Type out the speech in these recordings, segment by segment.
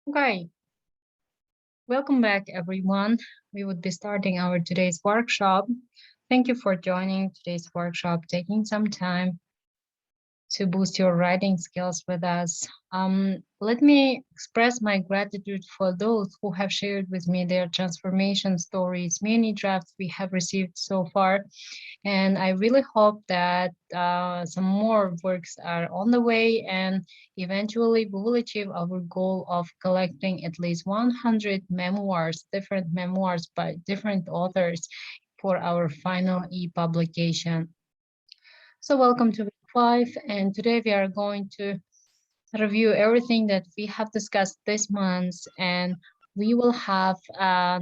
Okay, welcome back, everyone. We would be starting our today's workshop. Thank you for joining today's workshop, taking some time to boost your writing skills with us. Let me express my gratitude for those who have shared with me their transformation stories, many drafts we have received so far. And I really hope that some more works are on the way and eventually we will achieve our goal of collecting at least 100 memoirs, different memoirs by different authors for our final e-publication. So welcome to week 5, and today we are going to review everything that we have discussed this month, and we will have a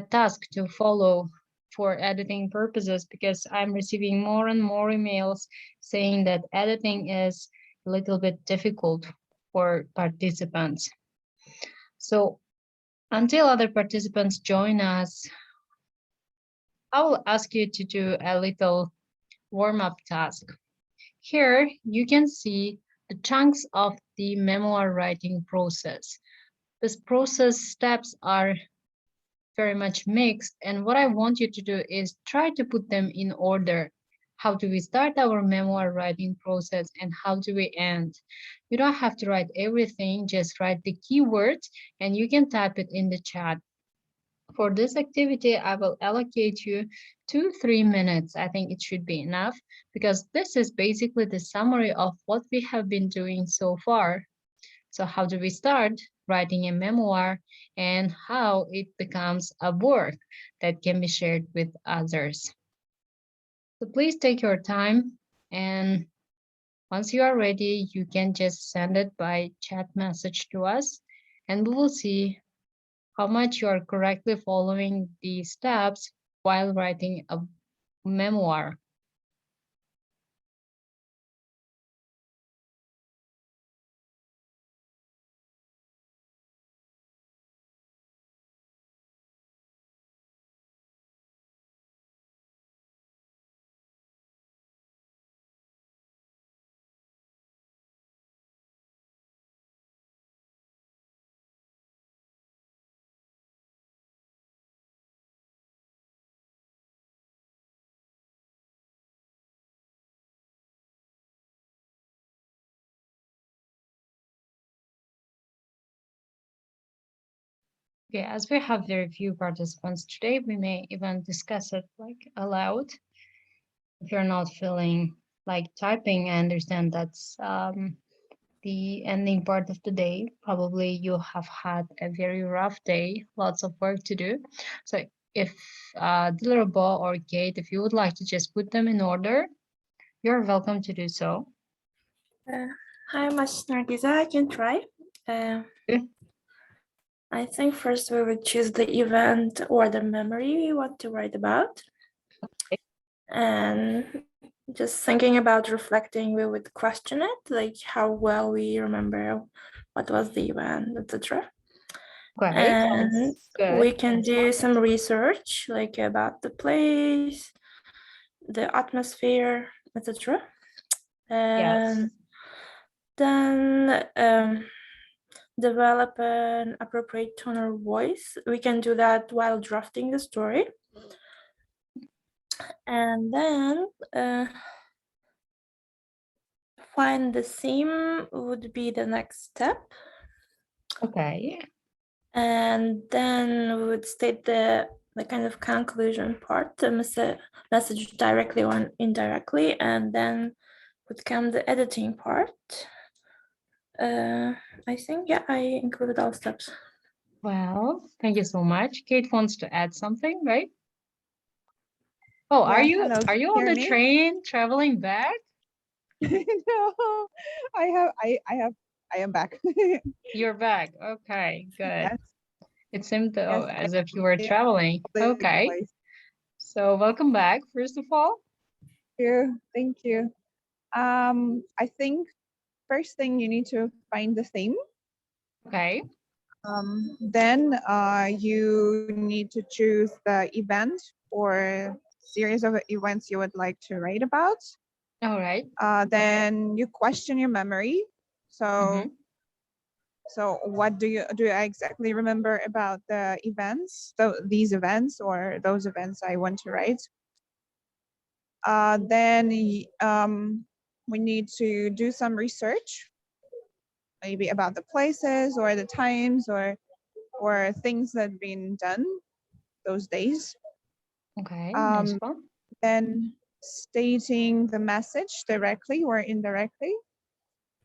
task to follow for editing purposes because I'm receiving more and more emails saying that editing is a little bit difficult for participants. So until other participants join us, I will ask you to do a little warm-up task. Here you can see the chunks of the memoir writing process. This process steps are very much mixed, and what I want you to do is try to put them in order. How do we start our memoir writing process and how do we end? You don't have to write everything, just write the keywords and you can type it in the chat. For this activity, I will allocate you 2-3 minutes. I think it should be enough because this is basically the summary of what we have been doing so far. So how do we start writing a memoir and how it becomes a work that can be shared with others? So please take your time, and once you are ready, you can just send it by chat message to us and we will see how much you are correctly following the steps while writing a memoir. Okay, as we have very few participants today, we may even discuss it like aloud. If you're not feeling like typing, I understand that's the ending part of the day. Probably you have had a very rough day, lots of work to do. So if Dilrabo or Kate, if you would like to just put them in order, you're welcome to do so. Hi, Ms. Nargiza. I can try. Okay. I think first we would choose the event or the memory we want to write about. Okay. And just thinking about reflecting, we would question it, like how well we remember what was the event, etc. Okay, And good. we can do some research, like about the place, the atmosphere, etc. And Yes. then develop an appropriate tone or voice. We can do that while drafting the story. And then find the theme would be the next step. Okay. And then we would state the kind of conclusion part, the message directly or indirectly, and then would come the editing part. I think, yeah, I included all steps. Well, thank you so much. Kate wants to add something, right? Oh, Yeah, are you hello, can you on hear the me? train traveling back? No, I am back. You're back. Okay, good. Yes, It seemed yes, as if you were I am traveling. all over the Okay, place. so welcome back, first of all. Thank you. I think first thing you need to find the theme. Okay, Then you need to choose the event or series of events you would like to write about. all right. Then you question your memory. So Mm-hmm. So what do you exactly remember about the events, these events or those events I want to write? Then we need to do some research, maybe about the places or the times or things that have been done those days. Okay, nice one. Then stating the message directly or indirectly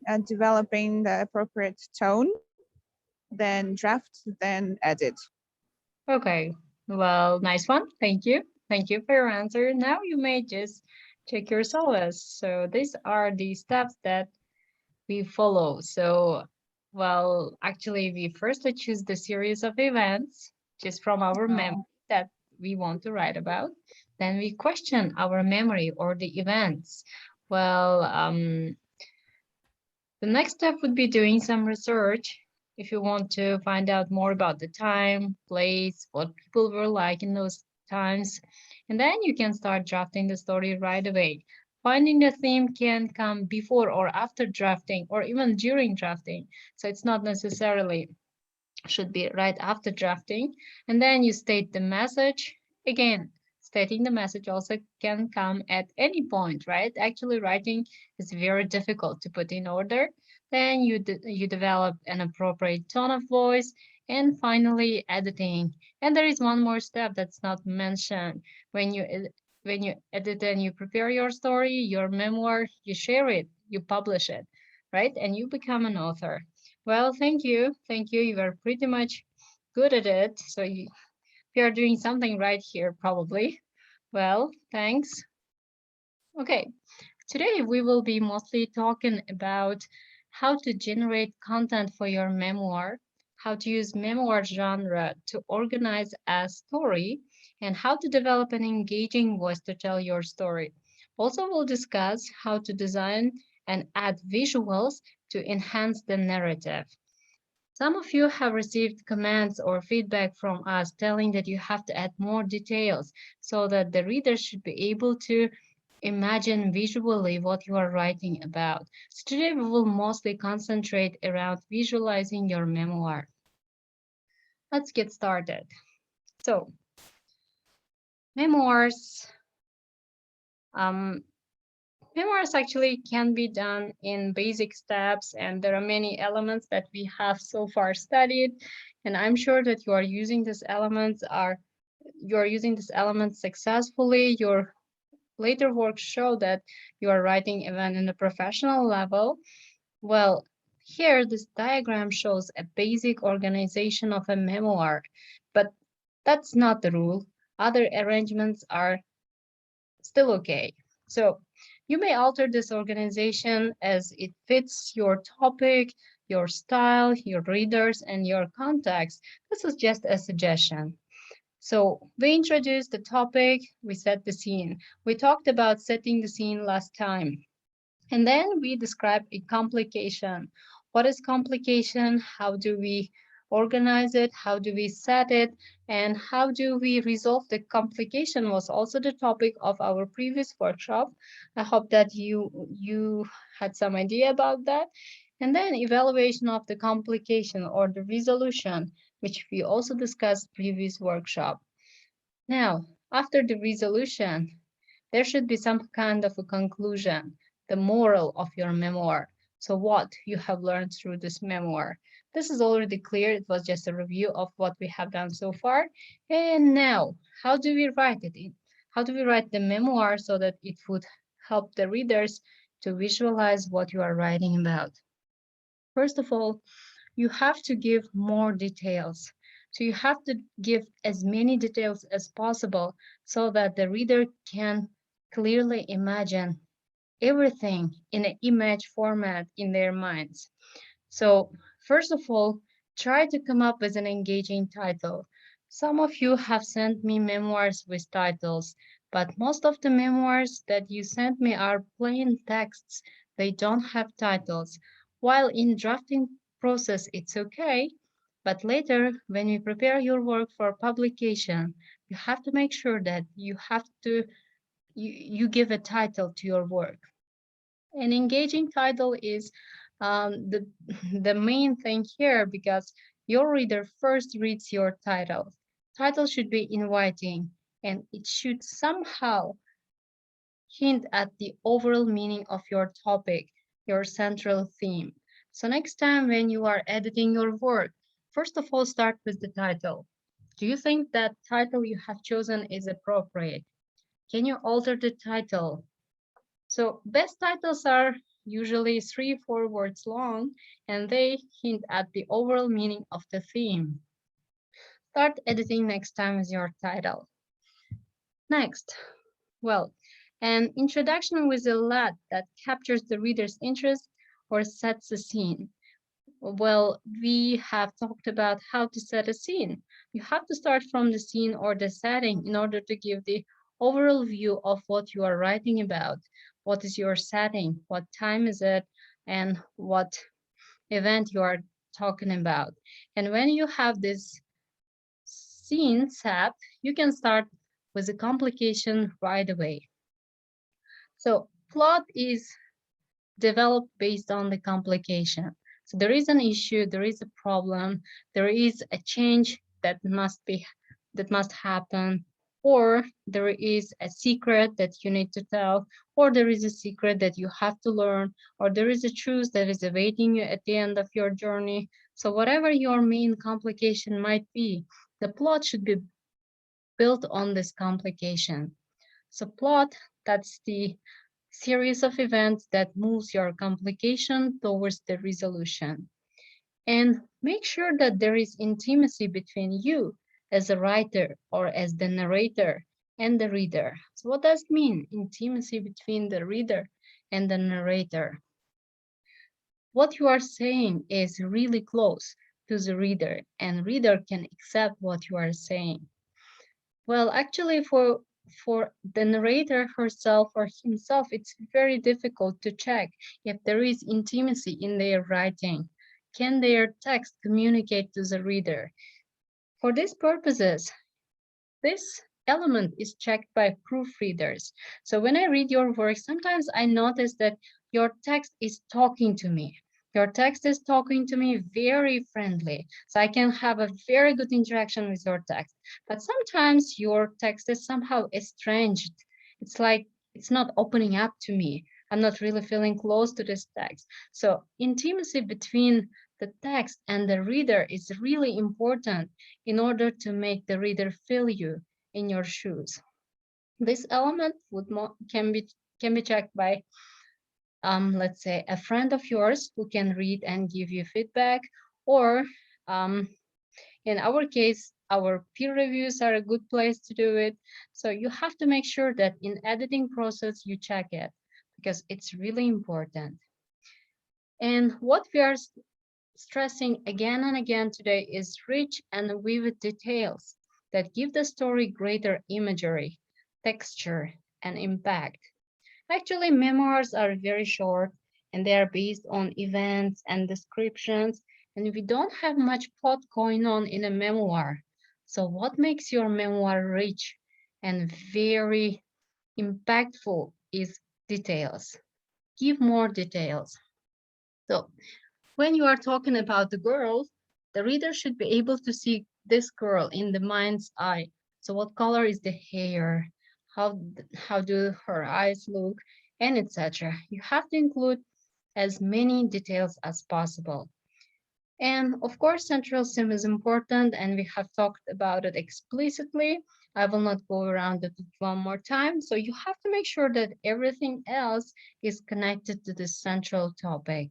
and developing the appropriate tone, then draft, then edit. Okay, well, nice one. Thank you. Thank you for your answer. Now you may just check your syllabus. So these are the steps that we follow. So, well, actually, we first choose the series of events just from our memory that we want to write about. Then we question our memory or the events. Well, the next step would be doing some research if you want to find out more about the time, place, what people were like in those times. And then you can start drafting the story right away. Finding the theme can come before or after drafting or even during drafting. So it's not necessarily should be right after drafting. And then you state the message. Again, stating the message also can come at any point, right? Actually, writing is very difficult to put in order. Then you develop an appropriate tone of voice. And finally, editing. And there is one more step that's not mentioned. When you edit and you prepare your story, your memoir, you share it, you publish it, right? And you become an author. Well, thank you. Thank you. You are pretty much good at it. So you are doing something right here, probably. Well, thanks. Okay. Today we will be mostly talking about how to generate content for your memoir, how to use memoir genre to organize a story, and how to develop an engaging voice to tell your story. Also, we'll discuss how to design and add visuals to enhance the narrative. Some of you have received comments or feedback from us telling that you have to add more details so that the reader should be able to imagine visually what you are writing about. So today we will mostly concentrate around visualizing your memoir. Let's get started. So, memoirs. Um, Memoirs actually can be done in basic steps, and there are many elements that we have so far studied. And I'm sure that you are using these elements successfully. Your later work show that you are writing even in a professional level. Well, here this diagram shows a basic organization of a memoir, but that's not the rule. Other arrangements are still okay. So you may alter this organization as it fits your topic, your style, your readers, and your context. This is just a suggestion. So we introduced the topic, we set the scene. We talked about setting the scene last time. And then we describe a complication. What is complication? How do we organize it? How do we set it? And how do we resolve the complication was also the topic of our previous workshop. I hope that you had some idea about that. And then evaluation of the complication or the resolution, which we also discussed previous workshop. Now, after the resolution, there should be some kind of a conclusion, the moral of your memoir. So what you have learned through this memoir. This is already clear. It was just a review of what we have done so far. And now, how do we write it? How do we write the memoir so that it would help the readers to visualize what you are writing about? First of all, you have to give more details. So you have to give as many details as possible so that the reader can clearly imagine everything in an image format in their minds. So first of all, try to come up with an engaging title. Some of you have sent me memoirs with titles, but most of the memoirs that you sent me are plain texts. They don't have titles. While in drafting process, it's okay, but later when you prepare your work for publication, you have to make sure that you give a title to your work. An engaging title is the, the main thing here, because your reader first reads your title. Title should be inviting, and it should somehow hint at the overall meaning of your topic, your central theme. So next time when you are editing your work, first of all, start with the title. Do you think that title you have chosen is appropriate? Can you alter the title? So best titles are usually 3-4 words long, and they hint at the overall meaning of the theme. Start editing next time with your title. Next, well, an introduction with a lot that captures the reader's interest or sets a scene. Well, we have talked about how to set a scene. You have to start from the scene or the setting in order to give the overall view of what you are writing about. What is your setting? What time is it? And what event you are talking about. And when you have this scene set, you can start with the complication right away. So plot is developed based on the complication. So there is an issue, there is a problem, there is a change that must happen, or there is a secret that you need to tell, or there is a secret that you have to learn, or there is a truth that is awaiting you at the end of your journey. So whatever your main complication might be, the plot should be built on this complication. So plot, that's the series of events that moves your complication towards the resolution. And make sure that there is intimacy between you as a writer or as the narrator and the reader. So what does it mean, intimacy between the reader and the narrator? What you are saying is really close to the reader, and reader can accept what you are saying. Well, actually, for the narrator herself or himself, it's very difficult to check if there is intimacy in their writing. Can their text communicate to the reader? For these purposes, this element is checked by proofreaders. So when I read your work, sometimes I notice that your text is talking to me. Your text is talking to me very friendly. So I can have a very good interaction with your text. But sometimes your text is somehow estranged. It's like it's not opening up to me. I'm not really feeling close to this text. So intimacy between the text and the reader is really important in order to make the reader feel you in your shoes. This element can be checked by, let's say, a friend of yours who can read and give you feedback, or in our case, our peer reviews are a good place to do it. So you have to make sure that in editing process you check it, because it's really important. And what we are stressing again and again today is rich and vivid details that give the story greater imagery, texture, and impact. Actually, memoirs are very short and they are based on events and descriptions, and we don't have much plot going on in a memoir. So what makes your memoir rich and very impactful is details. Give more details. So when you are talking about the girl, the reader should be able to see this girl in the mind's eye. So what color is the hair? How do her eyes look? And etc. You have to include as many details as possible. And of course, central theme is important, and we have talked about it explicitly. I will not go around it one more time. So you have to make sure that everything else is connected to the central topic.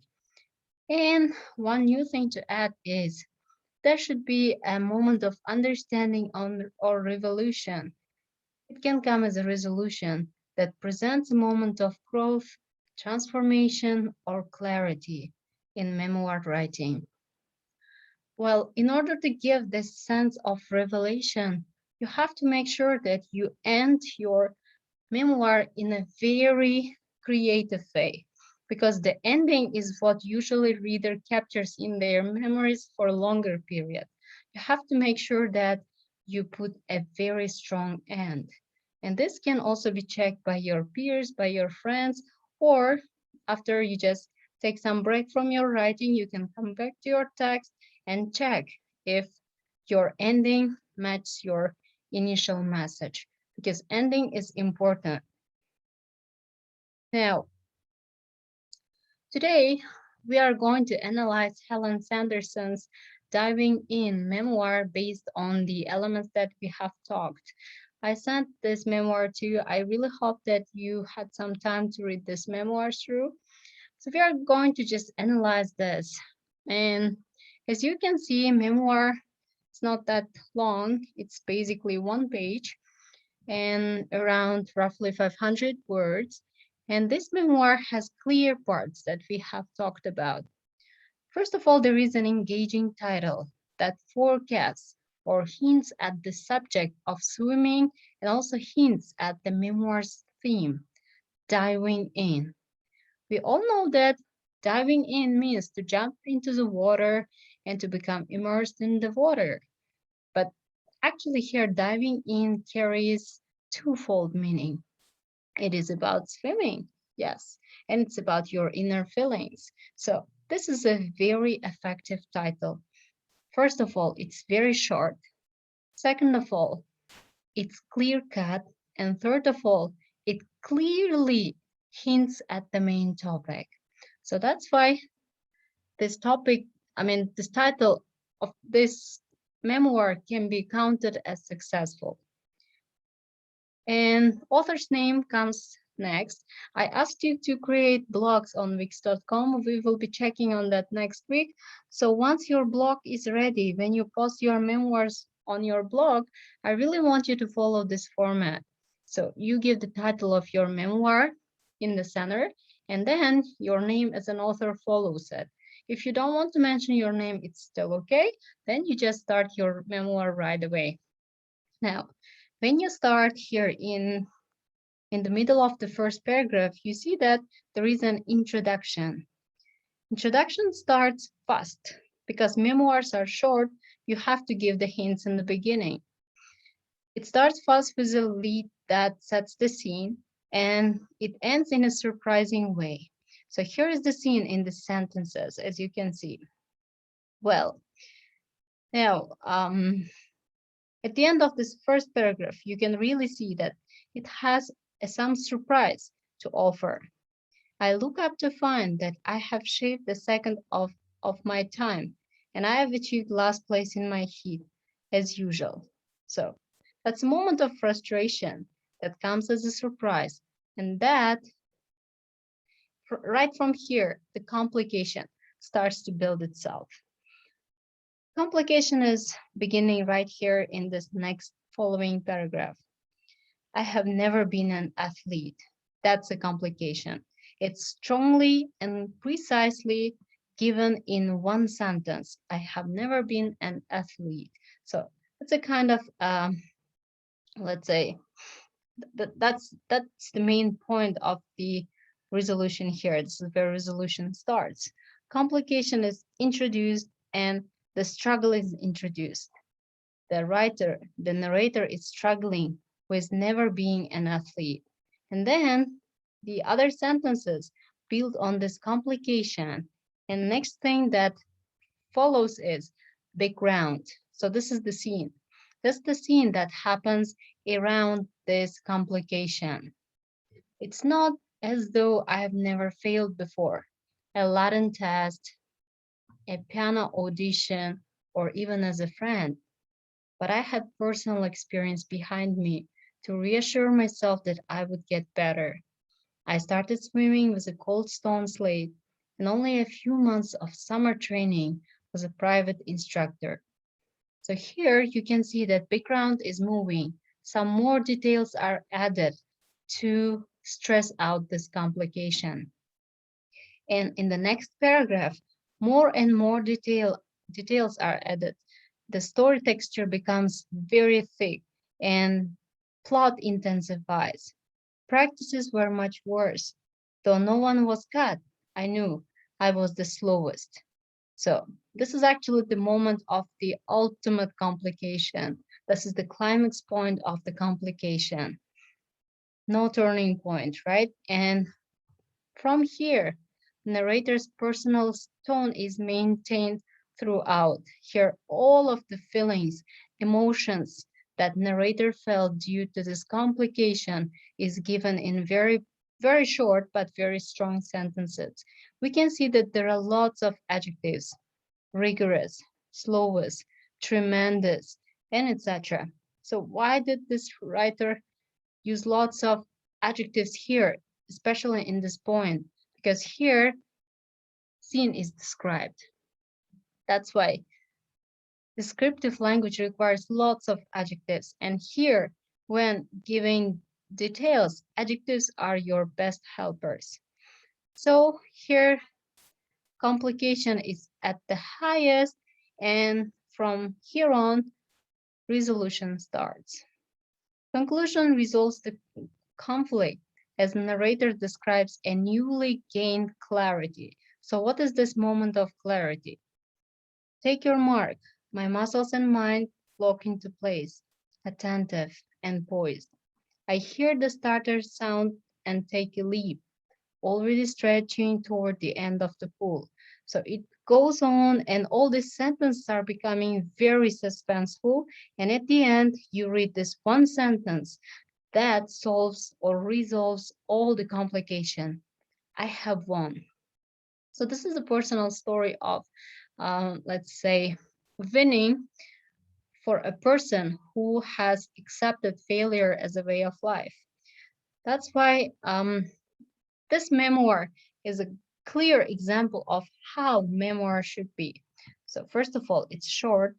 And one new thing to add is there should be a moment of understanding or revolution. It can come as a resolution that presents a moment of growth, transformation, or clarity in memoir writing. Well, in order to give this sense of revelation, you have to make sure that you end your memoir in a very creative way, because the ending is what usually reader captures in their memories for a longer period. You have to make sure that you put a very strong end. And this can also be checked by your peers, by your friends, or after you just take some break from your writing, you can come back to your text and check if your ending matches your initial message, because ending is important. Now, today we are going to analyze Helen Sanderson's Diving In memoir based on the elements that we have talked. I sent this memoir to you. I really hope that you had some time to read this memoir through. So we are going to just analyze this. And as you can see, memoir is not that long. It's basically one page and around roughly 500 words. And this memoir has clear parts that we have talked about. First of all, there is an engaging title that forecasts or hints at the subject of swimming and also hints at the memoir's theme, diving in. We all know that diving in means to jump into the water and to become immersed in the water. But actually here, diving in carries twofold meaning. It is about swimming, yes, and it's about your inner feelings. So this is a very effective title. First of all, it's very short. Second of all, it's clear cut. And third of all, it clearly hints at the main topic. So that's why this topic, this title of this memoir can be counted as successful. And author's name comes next. I asked you to create blogs on wix.com. We will be checking on that next week. So once your blog is ready, when you post your memoirs on your blog, I really want you to follow this format. So you give the title of your memoir in the center, and then your name as an author follows it. If you don't want to mention your name, it's still okay. Then you just start your memoir right away. Now, when you start here in the middle of the first paragraph, you see that there is an introduction. Introduction starts fast because memoirs are short. You have to give the hints in the beginning. It starts fast with a lead that sets the scene, and it ends in a surprising way. So here is the scene in the sentences, as you can see. Well, now, at the end of this first paragraph, you can really see that it has some surprise to offer. I look up to find that I have shaved the second of my time, and I have achieved last place in my heat, as usual. So that's a moment of frustration that comes as a surprise, and that right from here, the complication starts to build itself. Complication is beginning right here in this next following paragraph. I have never been an athlete. That's a complication. It's strongly and precisely given in one sentence. I have never been an athlete. So it's a kind of, let's say, that's the main point of the resolution here. This is where resolution starts. Complication is introduced and the struggle is introduced. The narrator is struggling with never being an athlete. And then the other sentences build on this complication. And next thing that follows is background. So this is the scene. That's the scene that happens around this complication. It's not as though I have never failed before. A Latin test, a piano audition, or even as a friend. But I had personal experience behind me to reassure myself that I would get better. I started swimming with a cold stone slate, and only a few months of summer training was a private instructor. So here you can see that background is moving. Some more details are added to stress out this complication. And in the next paragraph, more and more details are added. The story texture becomes very thick and plot intensifies. Practices were much worse. Though no one was cut, I knew I was the slowest. So this is actually the moment of the ultimate complication. This is the climax point of the complication. No turning point, right? And from here, Narrator's personal tone is maintained throughout. Here, all of the feelings, emotions that narrator felt due to this complication is given in very short but very strong sentences. We can see that there are lots of adjectives: rigorous, slowest, tremendous, and etc. So why did this writer use lots of adjectives here, especially in this point? Because here, scene is described. That's why descriptive language requires lots of adjectives. And here, when giving details, adjectives are your best helpers. So here, complication is at the highest, and from here on, resolution starts. Conclusion resolves the conflict as the narrator describes a newly gained clarity. So what is this moment of clarity? Take your mark. My muscles and mind lock into place, attentive and poised. I hear the starter sound and take a leap, already stretching toward the end of the pool. So it goes on, and all these sentences are becoming very suspenseful. And at the end, you read this one sentence that solves or resolves all the complication. I have won. So this is a personal story of, let's say, winning for a person who has accepted failure as a way of life. That's why this memoir is a clear example of how memoir should be. So first of all, it's short,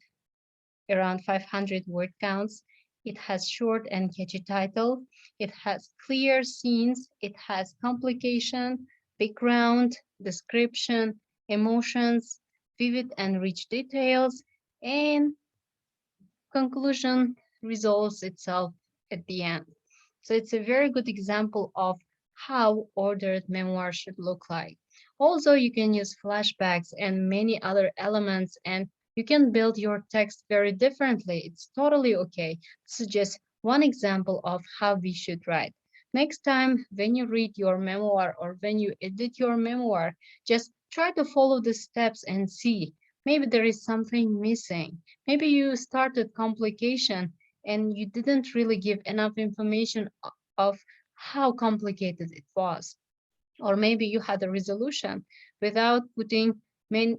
around 500 word counts. It has short and catchy title. It has clear scenes. It has complication, background, description, emotions, vivid and rich details, and conclusion resolves itself at the end. So it's a very good example of how ordered memoir should look like. Also, you can use flashbacks and many other elements, and you can build your text very differently. It's totally okay. This is just one example of how we should write. Next time, when you read your memoir or when you edit your memoir, just try to follow the steps and see. Maybe there is something missing. Maybe you started complication and you didn't really give enough information of how complicated it was. Or maybe you had a resolution without putting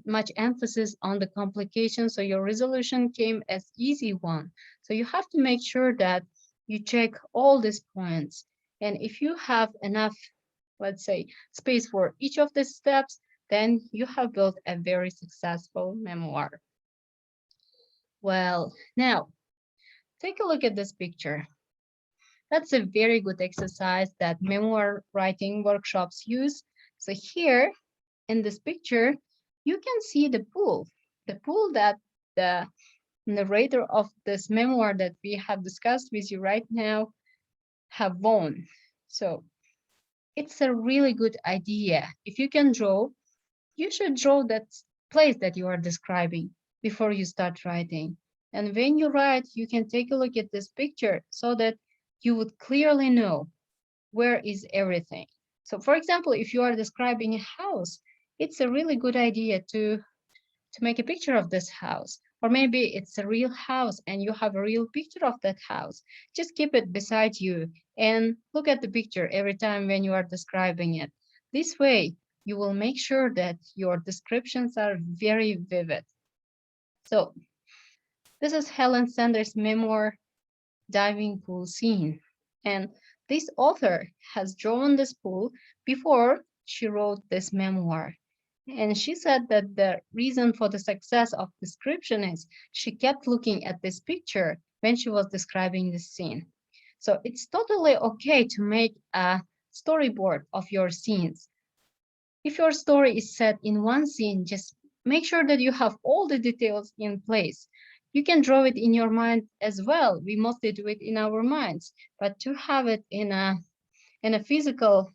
much emphasis on the complication, so your resolution came as easy one. So you have to make sure that you check all these points. And if you have enough, let's say, space for each of these steps, then you have built a very successful memoir. Well, now take a look at this picture. That's a very good exercise that memoir writing workshops use. So here in this picture, you can see the pool that the narrator of this memoir that we have discussed with you right now have won. So it's a really good idea. If you can draw, you should draw that place that you are describing before you start writing. And when you write, you can take a look at this picture so that you would clearly know where is everything. So for example, if you are describing a house, it's a really good idea to make a picture of this house. Or maybe it's a real house and you have a real picture of that house. Just keep it beside you and look at the picture every time when you are describing it. This way, you will make sure that your descriptions are very vivid. So this is Helen Sanders' memoir, Diving Pool Scene. And this author has drawn this pool before she wrote this memoir. And she said that the reason for the success of description is she kept looking at this picture when she was describing the scene. So it's totally okay to make a storyboard of your scenes. If your story is set in one scene, just make sure that you have all the details in place. You can draw it in your mind as well. We mostly do it in our minds, but to have it in a physical,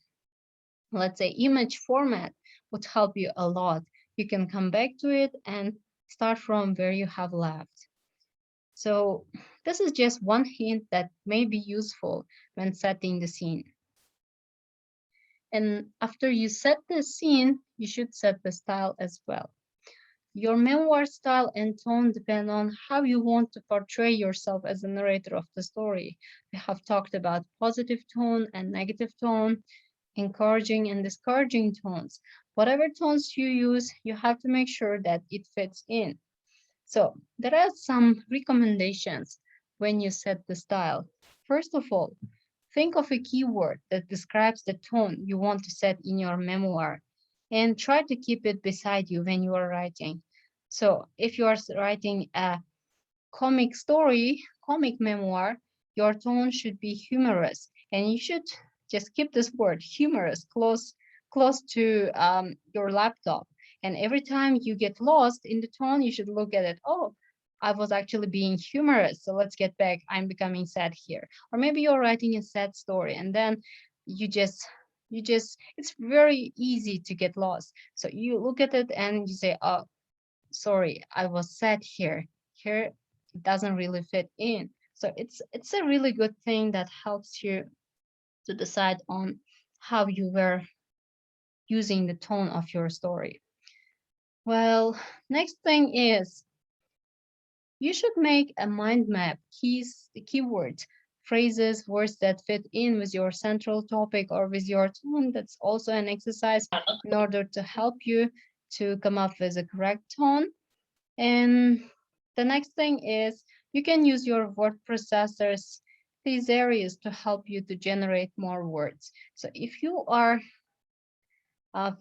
let's say, image format would help you a lot. You can come back to it and start from where you have left. So this is just one hint that may be useful when setting the scene. And after you set the scene, you should set the style as well. Your memoir style and tone depend on how you want to portray yourself as a narrator of the story. We have talked about positive tone and negative tone, encouraging and discouraging tones. Whatever tones you use, you have to make sure that it fits in. So there are some recommendations when you set the style. First of all, think of a keyword that describes the tone you want to set in your memoir and try to keep it beside you when you are writing. So if you are writing a comic story, comic memoir, your tone should be humorous, and you should just keep this word humorous close to your laptop. And every time you get lost in the tone, you should look at it. Oh, I was actually being humorous. So let's get back. I'm becoming sad here. Or maybe you're writing a sad story, and then you just it's very easy to get lost. So you look at it and you say, oh, sorry, I was sad here. Here it doesn't really fit in. So it's a really good thing that helps you to decide on how you were using the tone of your story. Well, next thing is you should make a mind map, keywords, phrases, words that fit in with your central topic or with your tone. That's also an exercise in order to help you to come up with a correct tone. And the next thing is you can use your word processors, these areas to help you to generate more words. So if you are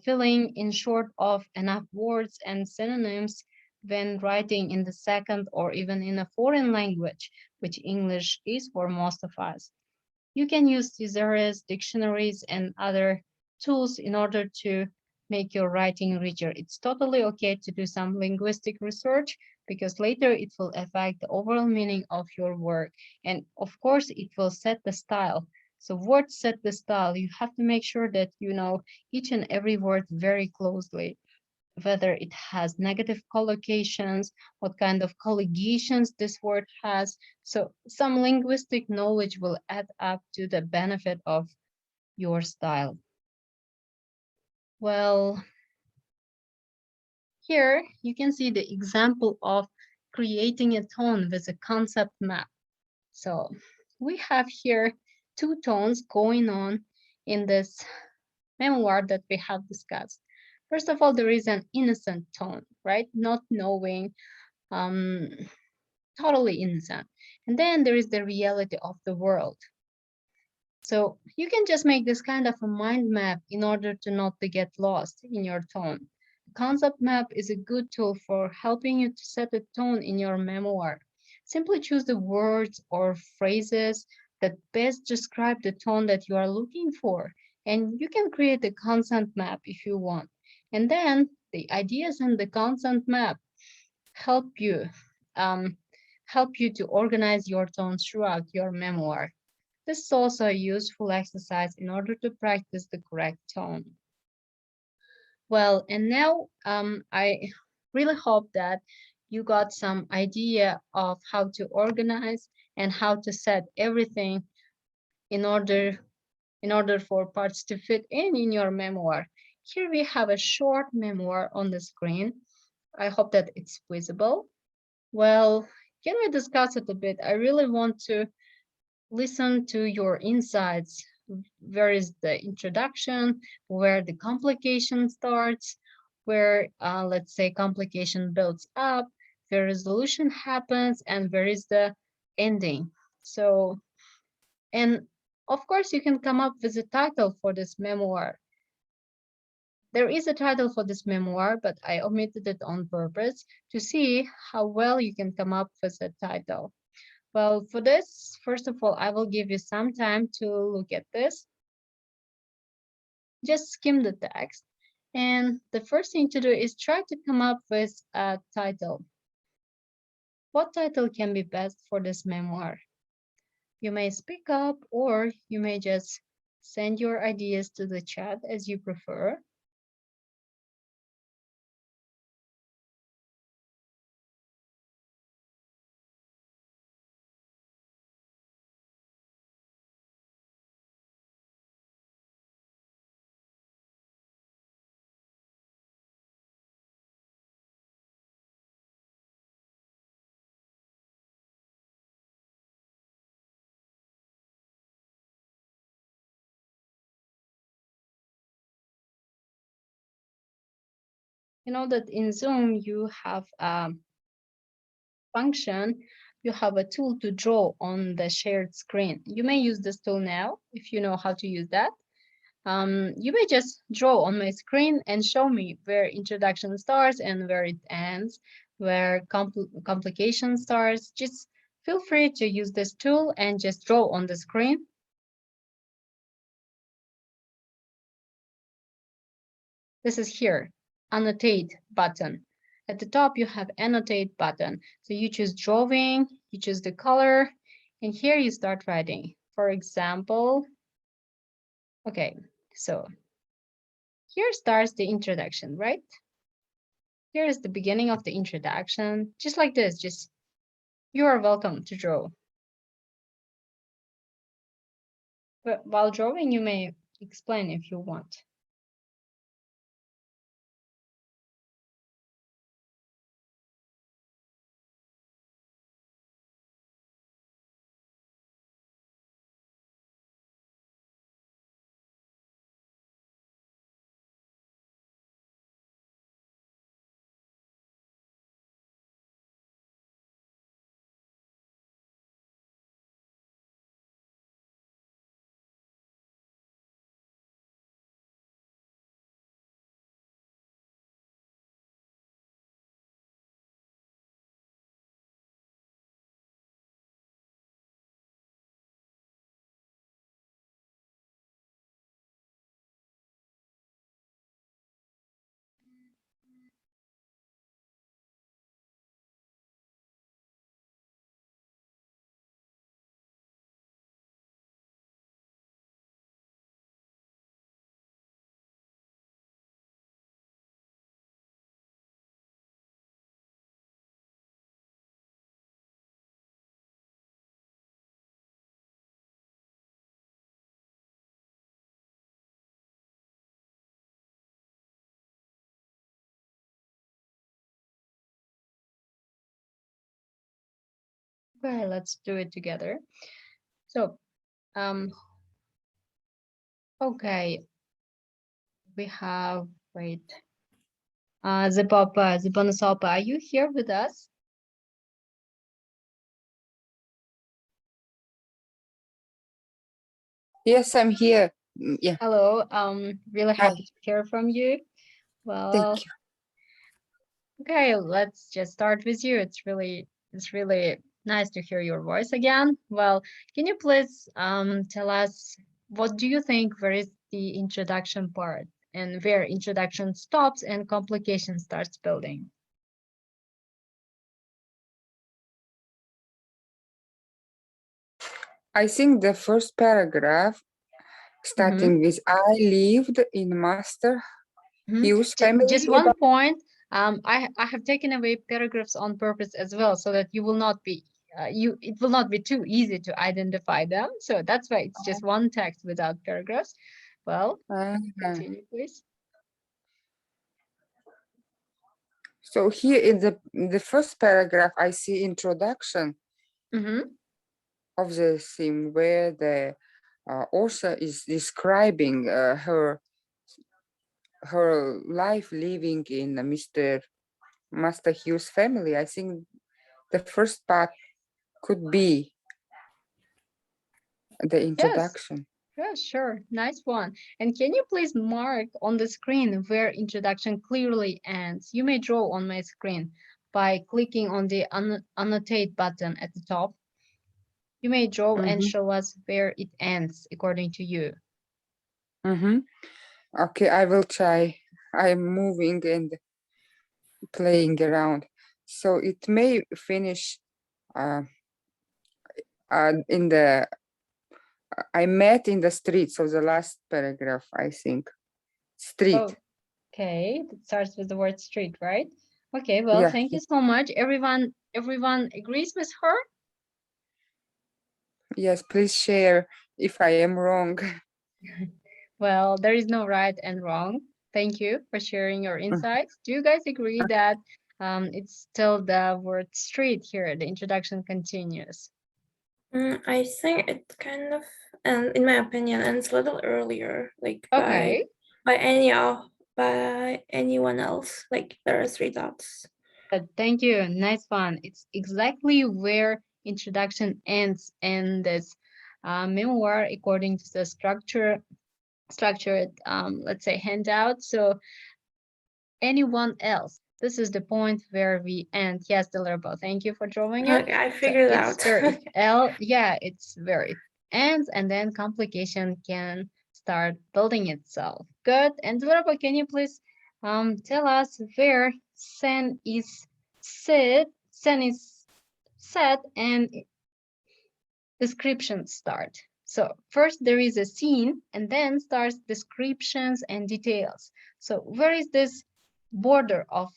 feeling in short of enough words and synonyms when writing in the second or even in a foreign language, which English is for most of us, you can use thesaurus, dictionaries, and other tools in order to make your writing richer. It's totally okay to do some linguistic research because later it will affect the overall meaning of your work. And of course, it will set the style. So words set the style. You have to make sure that you know each and every word very closely, whether it has negative collocations, what kind of colligations this word has. So some linguistic knowledge will add up to the benefit of your style. Well, here you can see the example of creating a tone with a concept map. So we have here two tones going on in this memoir that we have discussed. First of all, there is an innocent tone, right? Not knowing, totally innocent. And then there is the reality of the world. So you can just make this kind of a mind map in order to not to get lost in your tone. The concept map is a good tool for helping you to set a tone in your memoir. Simply choose the words or phrases that best describe the tone that you are looking for. And you can create a concept map if you want. And then the ideas in the concept map help you um, help you to organize your tone throughout your memoir. This is also a useful exercise in order to practice the correct tone. Well, and now I really hope that you got some idea of how to organize and how to set everything in order for parts to fit in your memoir. Here we have a short memoir on the screen. I hope that it's visible. Well, can we discuss it a bit? I really want to listen to your insights. Where is the introduction, where the complication starts, where, let's say, complication builds up, where resolution happens, and where is the ending. So, and of course, you can come up with a title for this memoir. There is a title for this memoir, but I omitted it on purpose to see how well you can come up with a title. Well, for this, first of all, I will give you some time to look at this. Just skim the text. And the first thing to do is try to come up with a title. What title can be best for this memoir? You may speak up or you may just send your ideas to the chat as you prefer. You know that in Zoom you have a function, you have a tool to draw on the shared screen. You may use this tool now if you know how to use that. You may just draw on my screen and show me where introduction starts and where it ends, where complication starts. Just feel free to use this tool and just draw on the screen. This is here, annotate button. At the top, you have annotate button. So you choose drawing, you choose the color, and here you start writing. For example, okay, so here starts the introduction, right? Here is the beginning of the introduction, just like this, just you are welcome to draw. But while drawing, you may explain if you want. Okay, let's do it together. So, okay, we have, wait, Zibonosopa, are you here with us? Yes, I'm here. Yeah, Hello, really hi. happy to hear from you. Thank Well, you. okay, let's just start with you. It's really nice to hear your voice again. Well, can you please tell us what do you think where is the introduction part and where introduction stops and complication starts building? I think the first paragraph, starting with I lived in Master Hughes Just family. one point. I have taken away paragraphs on purpose as well, so that you will not be it will not be too easy to identify them. So that's why it's just one text without paragraphs. Well, continue, please. So here in the first paragraph, I see introduction of the theme where the author is describing her life living in Master Hughes family. I think the first part could be the introduction. Yeah, sure. Nice one. And can you please mark on the screen where introduction clearly ends? You may draw on my screen by clicking on the annotate button at the top. You may draw and show us where it ends according to you. Okay, I will try. I'm moving and playing around. So it may finish in the I met in the street. So the last paragraph, I think. Street. Okay, it starts with the word street, right? Okay, well, Yeah. thank you so much. Everyone agrees with her? Yes, please share if I am wrong. Well, there is no right and wrong. Thank you for sharing your insights. Do you guys agree that it's still the word street here? The introduction continues. I think it kind of, and in my opinion, ends a little earlier, like Okay. by any of by anyone else. Like there are 3 dots. Thank you. Nice one. It's exactly where introduction ends in this memoir according to the structured, let's say, handout. So anyone else, this is the point where we end. Yes, Deliverable, thank you for drawing it. Okay, I So figured it it's out. very L, yeah, it's very ends, and then complication can start building itself. Good. And Deliverable, can you please tell us where sen is set and descriptions start? So first there is a scene and then starts descriptions and details. So where is this border of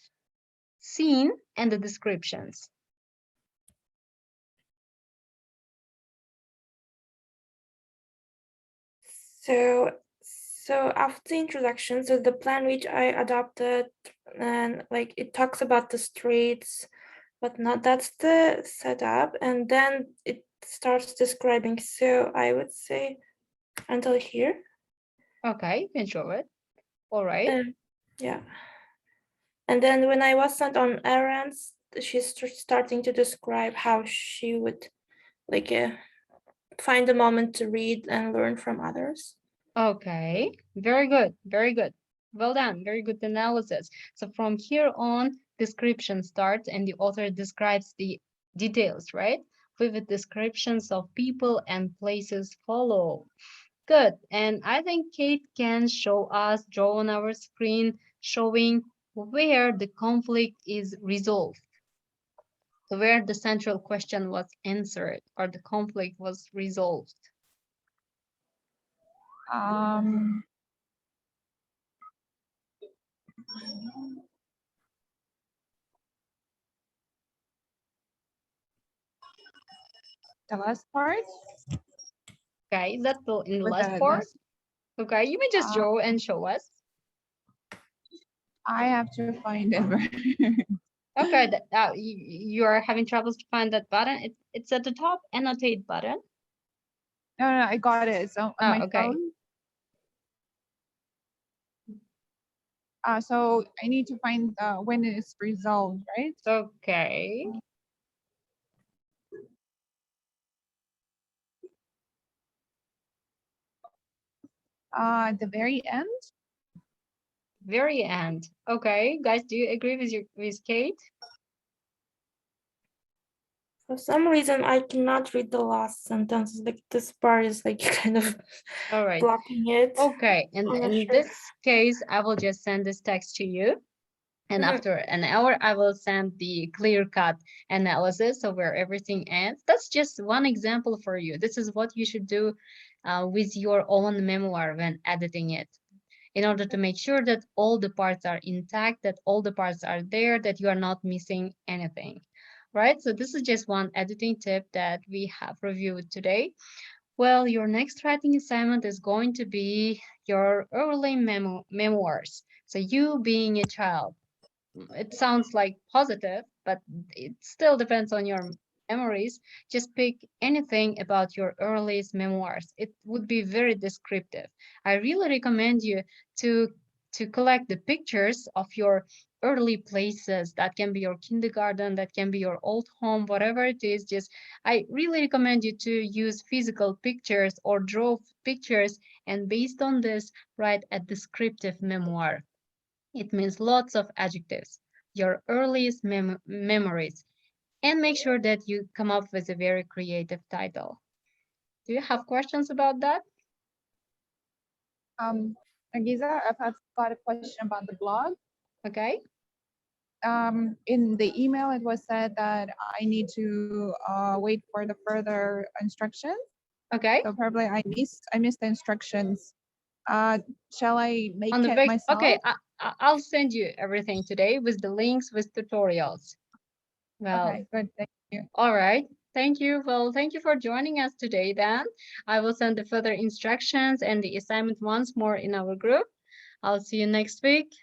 scene and the descriptions? So after the introduction, so the plan which I adopted, and like it talks about the streets, but not that's the setup, and then it starts describing. So I would say until here. Okay, you can show it. All right. Yeah. And then when I was sent on errands, she's starting to describe how she would like find a moment to read and learn from others. Okay, very good, very good. Well done, very good analysis. So from here on, description starts and the author describes the details, right? Vivid descriptions of people and places follow. Good, and I think Kate can draw on our screen, showing where the conflict is resolved. So where the central question was answered or the conflict was resolved. The last part. Okay, is that still in the With last the part? last- Okay, you may just draw and show us. I have to find it. Okay, you are having troubles to find that button. It's at the top, annotate button. No, I got it. So on my Okay. phone. So I need to find when it's resolved, right? Okay. At the very end. Very end. Okay, guys, do you agree with Kate? For some reason, I cannot read the last sentence. Like this part is like kind of All right. blocking it. Okay, and in this case, I will just send this text to you. And after an hour, I will send the clear-cut analysis of where everything ends. That's just one example for you. This is what you should do with your own memoir when editing it, in order to make sure that all the parts are intact, that all the parts are there, that you are not missing anything, right? So this is just one editing tip that we have reviewed today. Well, your next writing assignment is going to be your early memoirs. So you being a child. It sounds like positive, but it still depends on your memories. Just pick anything about your earliest memoirs. It would be very descriptive. I really recommend you to collect the pictures of your early places. That can be your kindergarten, that can be your old home, whatever it is. Just I really recommend you to use physical pictures or draw pictures, and based on this, write a descriptive memoir. It means lots of adjectives, your earliest memories, and make sure that you come up with a very creative title. Do you have questions about that? Agiza, I've got a question about the blog. Okay. In the email, it was said that I need to wait for the further instructions. Okay. So probably I missed the instructions. Shall I make On the it back, myself? okay, I'll send you everything today with the links, with tutorials. Well, okay, good. Thank you. All right. Thank you. Well, thank you for joining us today, Dan. I will send the further instructions and the assignment once more in our group. I'll see you next week.